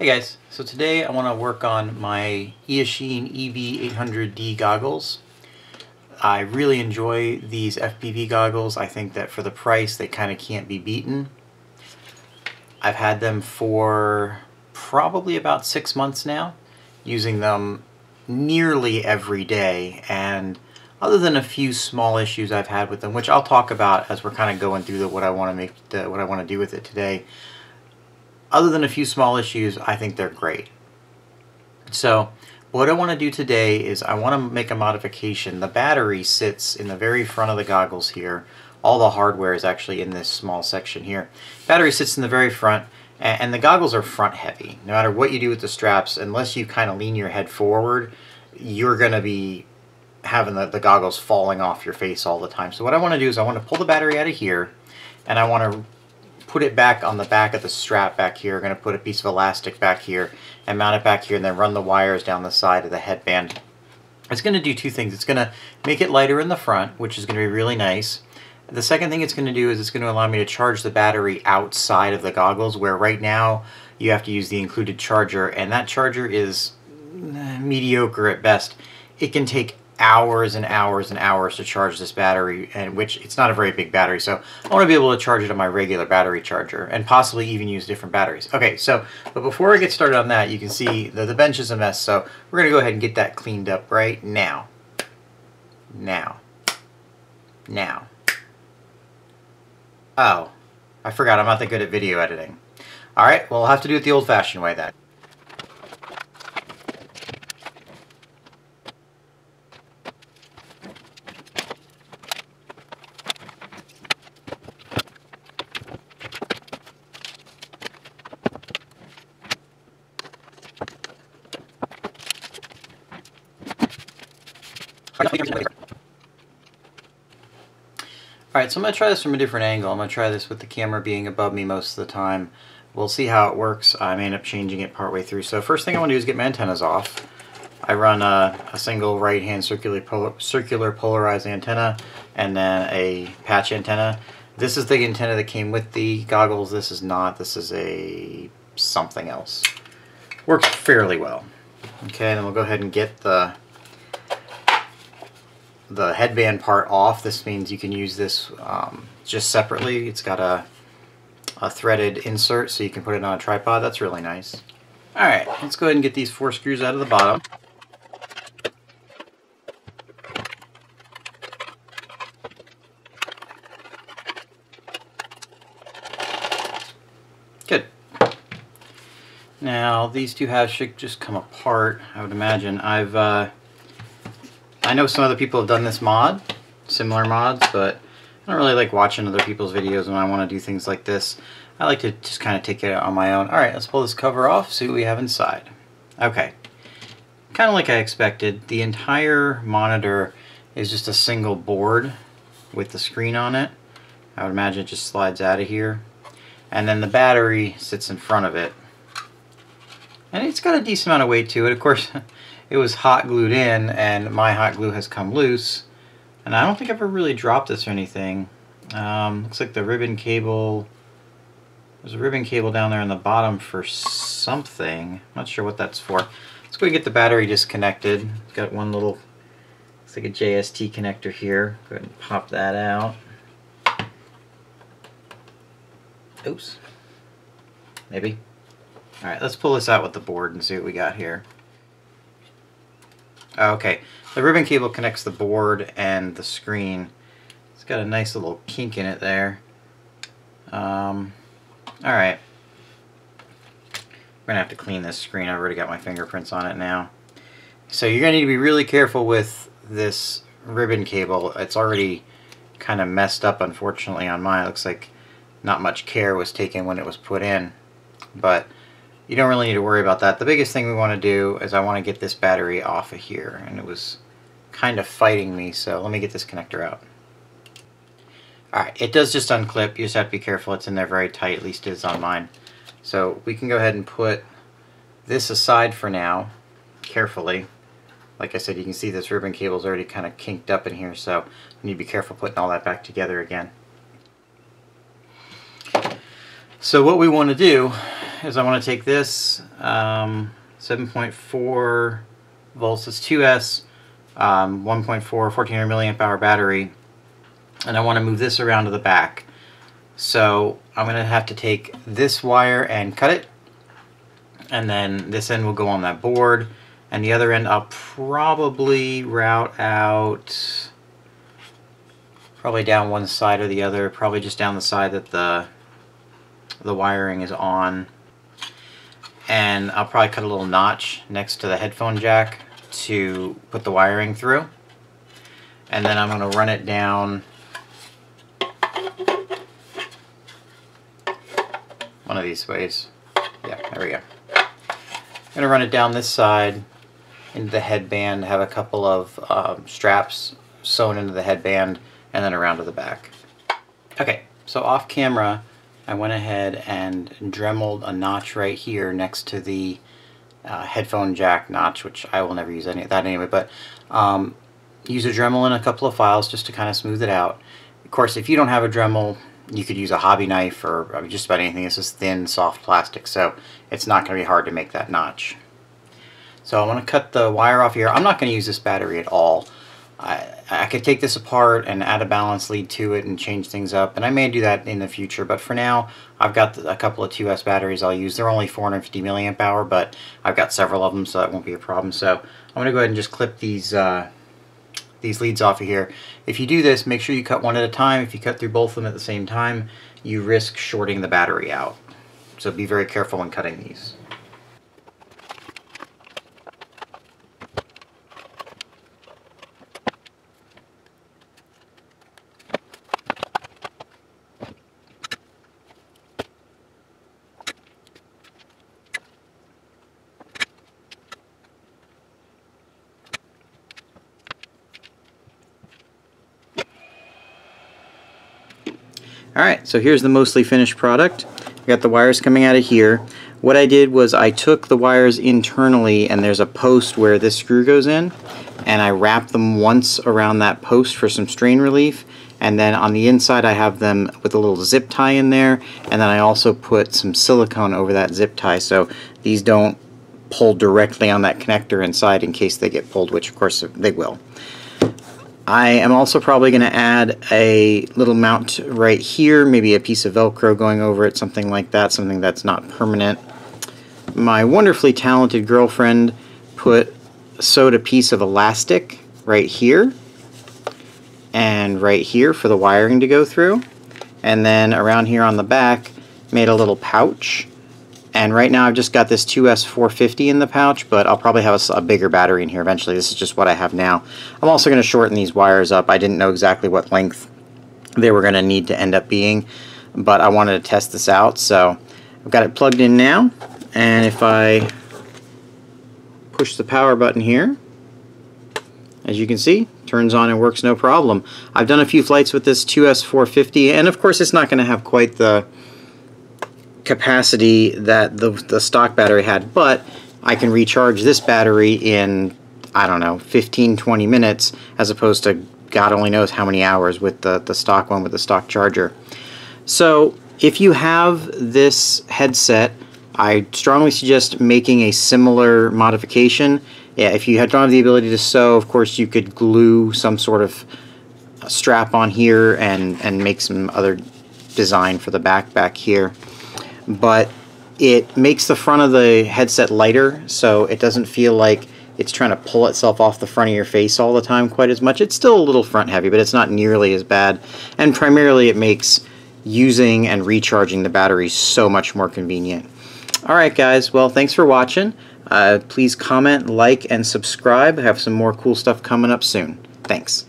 Hey guys, so today I want to work on my Eachine EV800D goggles. I really enjoy these FPV goggles. I think that for the price they kind of can't be beaten. I've had them for probably about 6 months now, using them nearly every day, and other than a few small issues I've had with them, which I'll talk about as we're kind of going through what I want to do with it today. Other than a few small issues, I think they're great. So what I want to do today is I want to make a modification. The battery sits in the very front of the goggles here. All the hardware is actually in this small section here. Battery sits in the very front, and the goggles are front heavy. No matter what you do with the straps, unless you kind of lean your head forward, you're going to be having the goggles falling off your face all the time. So what I want to do is I want to pull the battery out of here, and I want to put it back on the back of the strap back here. I'm going to put a piece of elastic back here and mount it back here, and then run the wires down the side of the headband. It's going to do two things. It's going to make it lighter in the front, which is going to be really nice. The second thing it's going to do is it's going to allow me to charge the battery outside of the goggles, where right now you have to use the included charger, and that charger is mediocre at best. It can take hours and hours and hours to charge this battery, and which it's not a very big battery, so I want to be able to charge it on my regular battery charger and possibly even use different batteries. Okay, so but before I get started on that, you can see the bench is a mess, so we're gonna go ahead and get that cleaned up right now. Oh, I forgot, I'm not that good at video editing. Alright, well, I'll have to do it the old-fashioned way then. Alright, so I'm going to try this from a different angle. I'm going to try this with the camera being above me most of the time. We'll see how it works. I may end up changing it partway through. So first thing I want to do is get my antennas off. I run a single right-hand circular polarized antenna and then a patch antenna. This is the antenna that came with the goggles. This is not. This is a something else. Works fairly well. Okay, then we'll go ahead and get the headband part off. This means you can use this just separately. It's got a threaded insert, so you can put it on a tripod. That's really nice. Alright, let's go ahead and get these 4 screws out of the bottom. Good. Now these two halves should just come apart, I would imagine. I know some other people have done this mod, similar mods, but I don't really like watching other people's videos when I want to do things like this. I like to just kind of take it out on my own. Alright, let's pull this cover off, see what we have inside. Okay, kind of like I expected, the entire monitor is just a single board with the screen on it. I would imagine it just slides out of here. And then the battery sits in front of it. And it's got a decent amount of weight to it. Of course, it was hot glued in, and my hot glue has come loose. And I don't think I've ever really dropped this or anything. Looks like the ribbon cable... There's a ribbon cable down there on the bottom for something. I'm not sure what that's for. Let's go and get the battery disconnected. It's got one little... Looks like a JST connector here. Go ahead and pop that out. Oops. Maybe. Alright, let's pull this out with the board and see what we got here. Okay, the ribbon cable connects the board and the screen. It's got a nice little kink in it there. Alright. We're going to have to clean this screen. I've already got my fingerprints on it now. So you're going to need to be really careful with this ribbon cable. It's already kind of messed up, unfortunately, on mine. It looks like not much care was taken when it was put in. But you don't really need to worry about that. The biggest thing we want to do is I want to get this battery off of here, and it was kind of fighting me, so let me get this connector out. Alright, it does just unclip. You just have to be careful. It's in there very tight, at least it is on mine. So we can go ahead and put this aside for now, carefully. Like I said, you can see this ribbon cable is already kind of kinked up in here, so you need to be careful putting all that back together again. So what we want to do is I want to take this 7.4 volts, it's 2S, 1.4, 1400 milliamp hour battery, and I want to move this around to the back. So I'm going to have to take this wire and cut it, and then this end will go on that board, and the other end I'll probably route out, probably down one side or the other, probably just down the side that the wiring is on. And I'll probably cut a little notch next to the headphone jack to put the wiring through. And then I'm going to run it down one of these ways. Yeah, there we go. I'm going to run it down this side into the headband, have a couple of straps sewn into the headband, and then around to the back. Okay, so off camera, I went ahead and dremeled a notch right here next to the headphone jack notch, which I will never use any of that anyway, but use a Dremel in a couple of files just to kind of smooth it out. Of course, if you don't have a Dremel, you could use a hobby knife or just about anything. This is thin, soft plastic, so it's not going to be hard to make that notch. So I want to cut the wire off here. I'm not going to use this battery at all. I could take this apart and add a balance lead to it and change things up, and I may do that in the future, but for now I've got a couple of 2S batteries I'll use. They're only 450 milliamp hour, but I've got several of them, so that won't be a problem. So I'm going to go ahead and just clip these leads off of here. If you do this, make sure you cut one at a time. If you cut through both of them at the same time, you risk shorting the battery out. So be very careful when cutting these. Alright, so here's the mostly finished product. I got the wires coming out of here. What I did was I took the wires internally, and there's a post where this screw goes in, and I wrapped them once around that post for some strain relief, and then on the inside I have them with a little zip tie in there, and then I also put some silicone over that zip tie so these don't pull directly on that connector inside in case they get pulled, which of course they will. I am also probably going to add a little mount right here, maybe a piece of Velcro going over it, something like that, something that's not permanent. My wonderfully talented girlfriend sewed a piece of elastic right here and right here for the wiring to go through, and then around here on the back made a little pouch. And right now I've just got this 2S 450 in the pouch, but I'll probably have a bigger battery in here eventually. This is just what I have now. I'm also going to shorten these wires up. I didn't know exactly what length they were going to need to end up being, but I wanted to test this out. So I've got it plugged in now, and if I push the power button here, as you can see, turns on and works no problem. I've done a few flights with this 2S 450, and of course it's not going to have quite the capacity that the stock battery had, but I can recharge this battery in, I don't know, 15-20 minutes as opposed to God only knows how many hours with the stock one with the stock charger. So if you have this headset, I strongly suggest making a similar modification. Yeah, if you don't have the ability to sew, of course you could glue some sort of strap on here and make some other design for the back here. But it makes the front of the headset lighter, so it doesn't feel like it's trying to pull itself off the front of your face all the time quite as much. It's still a little front heavy, but it's not nearly as bad. And primarily it makes using and recharging the battery so much more convenient. Alright guys, well thanks for watching. Please comment, like, and subscribe. I have some more cool stuff coming up soon. Thanks.